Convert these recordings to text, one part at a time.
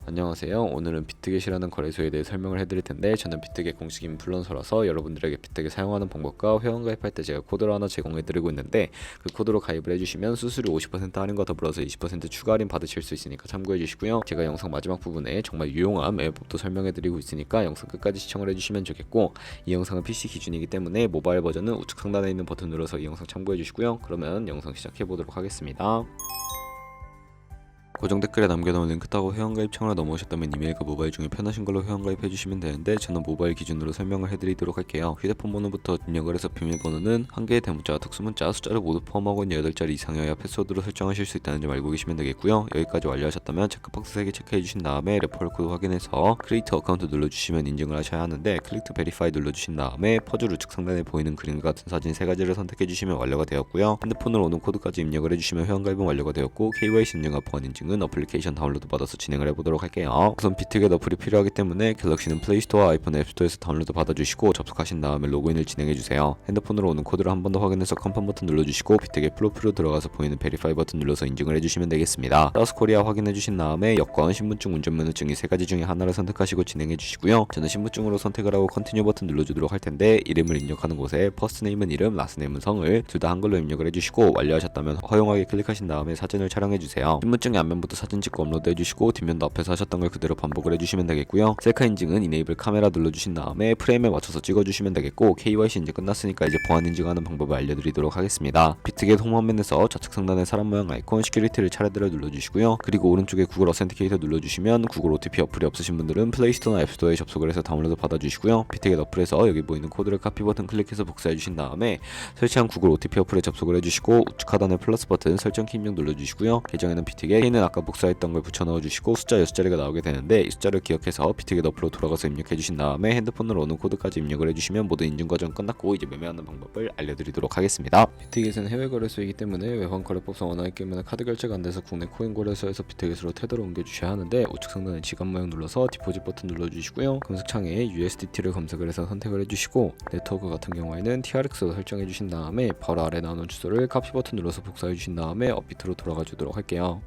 안녕하세요. 오늘은 비트겟이라는 거래소에 대해 설명을 해드릴 텐데, 저는 비트겟 공식 인플루언서라서 여러분들에게 비트겟 사용하는 방법과 회원 가입할 때 제가 코드를 하나 제공해드리고 있는데, 그 코드로 가입을 해주시면 수수료 50% 할인과 더불어서 20% 추가 할인 받으실 수 있으니까 참고해주시고요. 제가 영상 마지막 부분에 정말 유용한 매매법도 설명해드리고 있으니까 영상 끝까지 시청을 해주시면 좋겠고, 이 영상은 PC 기준이기 때문에 모바일 버전은 우측 상단에 있는 버튼 눌러서 이 영상 참고해주시고요. 그러면 영상 시작해보도록 하겠습니다. 고정 댓글에 남겨놓은 링크 타고 회원가입 창으로 넘어오셨다면 이메일과 모바일 중에 편하신 걸로 회원가입해주시면 되는데, 저는 모바일 기준으로 설명을 해드리도록 할게요. 휴대폰 번호부터 입력을 해서 비밀번호는 한 개의 대문자, 특수문자, 숫자를 모두 포함하고 8자리 이상이어야 패스워드로 설정하실 수 있다는 점 알고 계시면 되겠고요. 여기까지 완료하셨다면 체크박스 3개 체크해주신 다음에 레퍼럴 코드 확인해서 크리에이트 어카운트 눌러주시면 인증을 하셔야 하는데, 클릭 투 베리파이 눌러주신 다음에 퍼즐 우측 상단에 보이는 그림과 같은 사진 3가지를 선택해주시면 완료가 되었고요. 핸드폰으로 오는 코드까지 입력을 해주시면 회원가입은 완료가 되었고, KYC 인증과 보안 인증 어플리케이션 다운로드 받아서 진행을 해보도록 할게요. 우선 비트겟 어플이 필요하기 때문에 갤럭시는 플레이스토어와 아이폰 앱스토어에서 다운로드 받아주시고, 접속하신 다음에 로그인을 진행해주세요. 핸드폰으로 오는 코드를 한 번 더 확인해서 컨펌 버튼 눌러주시고, 비트겟 프로필로 들어가서 보이는 베리파이 버튼 눌러서 인증을 해주시면 되겠습니다. 사우스코리아 확인해주신 다음에 여권, 신분증, 운전면허증 이 3가지 중에 하나를 선택하시고 진행해주시고요. 저는 신분증으로 선택을 하고 컨티뉴 버튼 눌러주도록 할 텐데, 이름을 입력하는 곳에 퍼스트네임은 이름, 라스트네임은 성을 둘 다 한글로 입력을 해주시고, 완료하셨다면 허용하게 클릭하신 다음에 사진을 촬영해주세요. 신분증의 앞면부터 사진 찍고 업로드 해주시고, 뒷면도 앞에서 하셨던 걸 그대로 반복을 해주시면 되겠고요. 셀카 인증은 이네이블 카메라 눌러주신 다음에 프레임에 맞춰서 찍어주시면 되겠고, KYC 인증 끝났으니까 이제 보안 인증하는 방법을 알려드리도록 하겠습니다. 비트겟 홈화면에서 좌측 상단에 사람 모양 아이콘 시큐리티를 차례대로 눌러주시고요. 그리고 오른쪽에 구글 어센티케이터 눌러주시면, 구글 OTP 어플이 없으신 분들은 플레이스토어나 앱스토어에 접속을 해서 다운로드 받아주시고요. 비트겟 어플에서 여기 보이는 코드를 카피 버튼 클릭해서 복사해주신 다음에 설치한 구글 OTP 어플에 접속을 해주시고, 우측 하단에 플러스 버튼 설정키 입력 눌러주시고요. 계정에는 비트겟, K는 아까 복사했던 걸 붙여 넣어주시고 숫자 6자리가 나오게 되는데, 이 숫자를 기억해서 비트겟 어플로 돌아가서 입력해주신 다음에 핸드폰으로 오는 코드까지 입력을 해주시면 모든 인증 과정 끝났고, 이제 매매하는 방법을 알려드리도록 하겠습니다. 비트겟은 해외 거래소이기 때문에 외환 거래법상 원화의 경우는 카드 결제가 안 돼서 국내 코인 거래소에서 비트겟으로 테더로 옮겨주셔야 하는데, 우측 상단에 지갑 모양 눌러서 디포짓 버튼 눌러주시고요. 검색창에 USDT를 검색을 해서 선택을 해주시고, 네트워크 같은 경우에는 TRX로 설정해 주신 다음에 바로 아래 나오는 주소를 카피 버튼 눌러서 복사해 주신 다음에 업비트로 돌아가 주도록 할게요.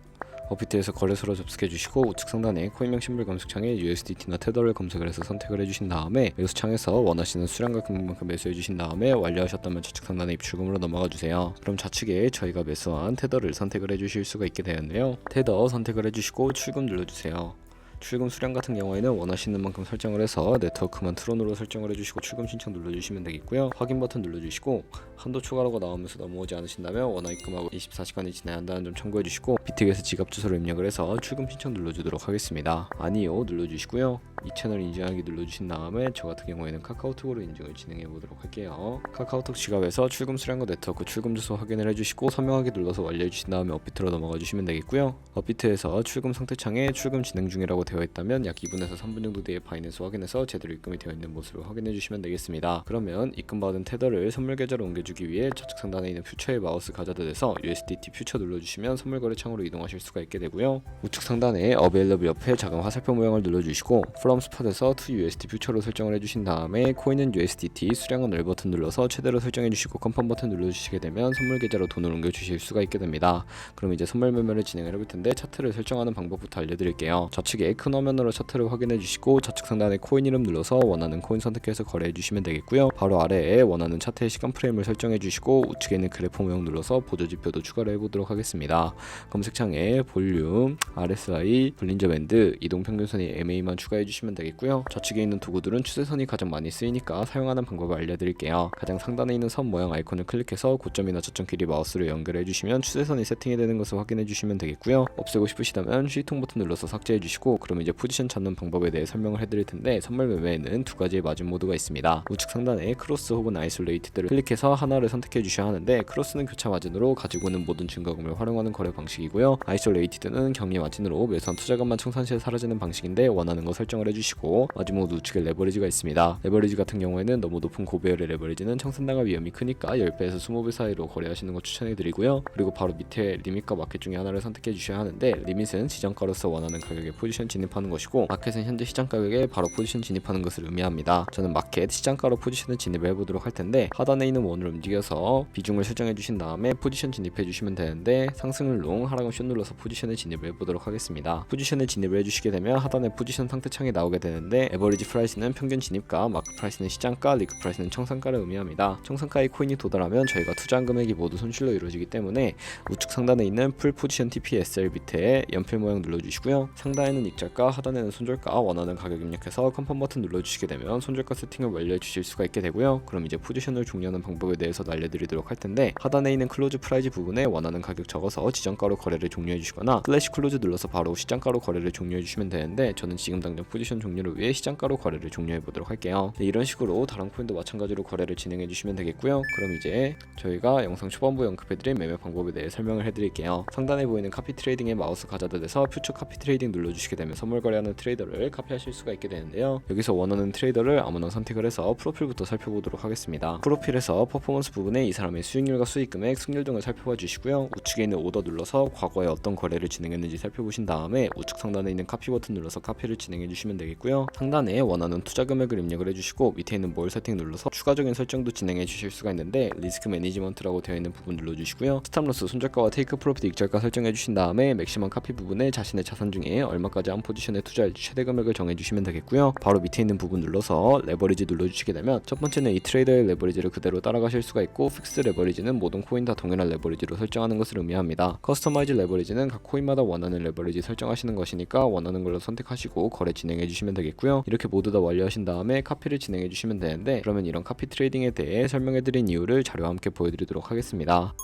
업비트에서 거래소로 접속해 주시고, 우측 상단에 코인명 심볼 검색창에 USDT나 테더를 검색을 해서 선택을 해주신 다음에 매수 창에서 원하시는 수량과 금액만큼 매수해 주신 다음에 완료하셨다면 좌측 상단에 입출금으로 넘어가 주세요. 그럼 좌측에 저희가 매수한 테더를 선택을 해주실 수가 있게 되었네요. 테더 선택을 해주시고 출금 눌러주세요. 출금 수량 같은 경우에는 원하시는 만큼 설정을 해서 네트워크만 트론으로 설정을 해주시고 출금 신청 눌러주시면 되겠고요. 확인 버튼 눌러주시고, 한도 초과라고 나오면서 넘어오지 않으신다면 원화 입금하고 24시간이 지나야 한다는 점 참고해주시고, 비트겟에 지갑 주소를 입력을 해서 출금 신청 눌러주도록 하겠습니다. 아니요 눌러주시고요. 이 채널 인증하기 눌러주신 다음에 저 같은 경우에는 카카오톡으로 인증을 진행해보도록 할게요. 카카오톡 지갑에서 출금 수량과 네트워크 출금 주소 확인을 해주시고, 선명하게 눌러서 완료해주신 다음에 업비트로 넘어가 주시면 되겠고요. 업비트에서 출금 상태창에 출금 진행 중이라고 되어 있다면 약 2분에서 3분 정도 뒤에 바이낸스 확인해서 제대로 입금이 되어 있는 모습을 확인해 주시면 되겠습니다. 그러면 입금받은 테더를 선물 계좌로 옮겨주기 위해 좌측 상단에 있는 퓨처에 마우스 가져다 대서 USDT 퓨처 눌러주시면 선물 거래 창으로 이동하실 수가 있게 되고요. 우측 상단에 어베일러블 옆에 작은 화살표 모양을 눌러주시고, from spot에서 to USD 퓨처로 설정을 해주신 다음에 코인은 USDT, 수량은 을 버튼 눌러서 최대로 설정해 주시고 컨펌 버튼 눌러주시게 되면 선물 계좌로 돈을 옮겨주실 수가 있게 됩니다. 그럼 이제 선물 매매를 진행을 해볼 텐데, 차트를 설정하는 방법부터 알려드릴게요. 좌측에 큰 화면으로 차트를 확인해 주시고, 좌측 상단에 코인 이름 눌러서 원하는 코인 선택해서 거래해 주시면 되겠고요. 바로 아래에 원하는 차트의 시간 프레임을 설정해 주시고, 우측에 있는 그래프 모형 눌러서 보조 지표도 추가를 해보도록 하겠습니다. 검색창에 볼륨, RSI, 볼린저 밴드, 이동 평균선이 MA만 추가해 주시면 되겠고요. 좌측에 있는 도구들은 추세선이 가장 많이 쓰이니까 사용하는 방법을 알려드릴게요. 가장 상단에 있는 선 모양 아이콘을 클릭해서 고점이나 저점 길이 마우스로 연결해 주시면 추세선이 세팅이 되는 것을 확인해 주시면 되겠고요. 없애고 싶으시다면 휴지통 버튼 눌러서 삭제해 주시고, 그러면 이제 포지션 찾는 방법에 대해 설명을 해드릴 텐데, 선물 매매에는 두 가지의 마진 모드가 있습니다. 우측 상단에 크로스 혹은 아이솔레이티드를 클릭해서 하나를 선택해 주셔야 하는데, 크로스는 교차 마진으로 가지고 있는 모든 증가금을 활용하는 거래 방식이고요. 아이솔레이티드는 경리 마진으로 매수한 투자금만 청산 시에 사라지는 방식인데, 원하는 거 설정을 해주시고 마지막 우측에 레버리지가 있습니다. 레버리지 같은 경우에는 너무 높은 고배율의 레버리지는 청산당할 위험이 크니까 10배에서 20배 사이로 거래하시는 거 추천해드리고요. 그리고 바로 밑에 리밋과 마켓 중에 하나를 선택해 주셔야 하는데, 리밋은 시장가로서 원하는 가격에 포지션 진입하는 것이고 마켓은 현재 시장 가격에 바로 포지션 진입하는 것을 의미합니다. 저는 마켓 시장가로 포지션을 진입을 해보도록 할 텐데, 하단에 있는 원을 움직여서 비중을 설정해 주신 다음에 포지션 진입해 주시면 되는데, 상승을 롱, 하락은 숏 눌러서 포지션을 진입을 해보도록 하겠습니다. 포지션을 진입을 해주시게 되면 하단에 포지션 상태 창이 나오게 되는데, 에버리지 프라이스는 평균 진입가, 마크 프라이스는 시장가, 리그 프라이스는 청산가를 의미합니다. 청산가의 코인이 도달하면 저희가 투자한 금액이 모두 손실로 이루어지기 때문에 우측 상단에 있는 풀 포지션 TPSL 밑에 연필 모양 눌러주시고요. 상단에는 익절가, 하단에는 손절가, 원하는 가격 입력해서 컨펌 버튼 눌러주시게 되면 손절가 세팅을 완료해 주실 수가 있게 되고요. 그럼 이제 포지션을 종료하는 방법에 대해서 알려드리도록 할 텐데, 하단에 있는 클로즈 프라이즈 부분에 원하는 가격 적어서 지정가로 거래를 종료해 주시거나 슬래시 클로즈 눌러서 바로 시장가로 거래를 종료해 주시면 되는데, 저는 지금 당장 포지션 종료를 위해 시장가로 거래를 종료해 보도록 할게요. 이런 식으로 다른 코인도 마찬가지로 거래를 진행해 주시면 되겠고요. 그럼 이제 저희가 영상 초반부에 언급해드린 매매 방법에 대해 설명을 해드릴게요. 상단에 보이는 카피 트레이딩에 마우스 가져다대서 퓨처 카피 트레이딩 눌러주시게 되면 선물 거래하는 트레이더를 카피하실 수가 있게 되는데요. 여기서 원하는 트레이더를 아무나 선택을 해서 프로필부터 살펴보도록 하겠습니다. 프로필에서 퍼포먼스 부분에 이 사람의 수익률과 수익금액, 승률 등을 살펴봐 주시고요. 우측에 있는 오더 눌러서 과거에 어떤 거래를 진행했는지 살펴보신 다음에 우측 상단에 있는 카피 버튼 눌러서 카피를 진행해 주시면 되겠고요. 상단에 원하는 투자 금액을 입력을 해주시고 밑에 있는 뭘 세팅 눌러서 추가적인 설정도 진행해 주실 수가 있는데, 리스크 매니지먼트라고 되어 있는 부분 눌러주시고요. 스탑로스, 손절가와 테이크 프로핏 익절가 설정해 주신 다음에 맥시멈 카피 부분에 자신의 자산 중에 얼마까지 한 포지션에 투자할지 최대 금액을 정해 주시면 되겠고요. 바로 밑에 있는 부분 눌러서 레버리지 눌러주시게 되면, 첫 번째는 이 트레이더의 레버리지를 그대로 따라가실 수가 있고, 픽스 레버리지는 모든 코인 다 동일한 레버리지로 설정하는 것을 의미합니다. 커스터마이즈 레버리지는 각 코인마다 원하는 레버리지 설정하시는 것이니까 원하는 걸로 선택하시고 거래 진행해 주시면 되겠고요. 이렇게 모두 다 완료하신 다음에 카피를 진행해 주시면 되는데, 그러면 이런 카피 트레이딩에 대해 설명해 드린 이유를 자료와 함께 보여드리도록 하겠습니다.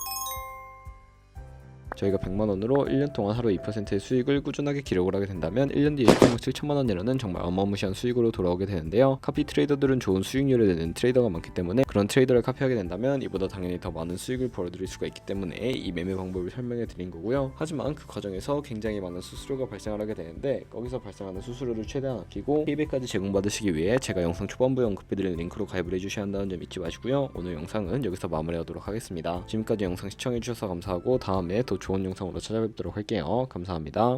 저희가 100만원으로 1년 동안 하루 2%의 수익을 꾸준하게 기록을 하게 된다면 1년 뒤에 1억 7천만원이라는 정말 어마무시한 수익으로 돌아오게 되는데요. 카피 트레이더들은 좋은 수익률을 내는 트레이더가 많기 때문에 그런 트레이더를 카피하게 된다면 이보다 당연히 더 많은 수익을 벌어들일 수가 있기 때문에 이 매매 방법을 설명해 드린 거고요. 하지만 그 과정에서 굉장히 많은 수수료가 발생을 하게 되는데, 거기서 발생하는 수수료를 최대한 아끼고 페이백까지 제공받으시기 위해 제가 영상 초반부에 언급해드린 링크로 가입을 해주셔야 한다는 점 잊지 마시고요. 오늘 영상은 여기서 마무리하도록 하겠습니다. 지금까지 영상 시청해주셔서 감사하고 다음에 더 좋은 영상으로 찾아뵙도록 할게요. 감사합니다.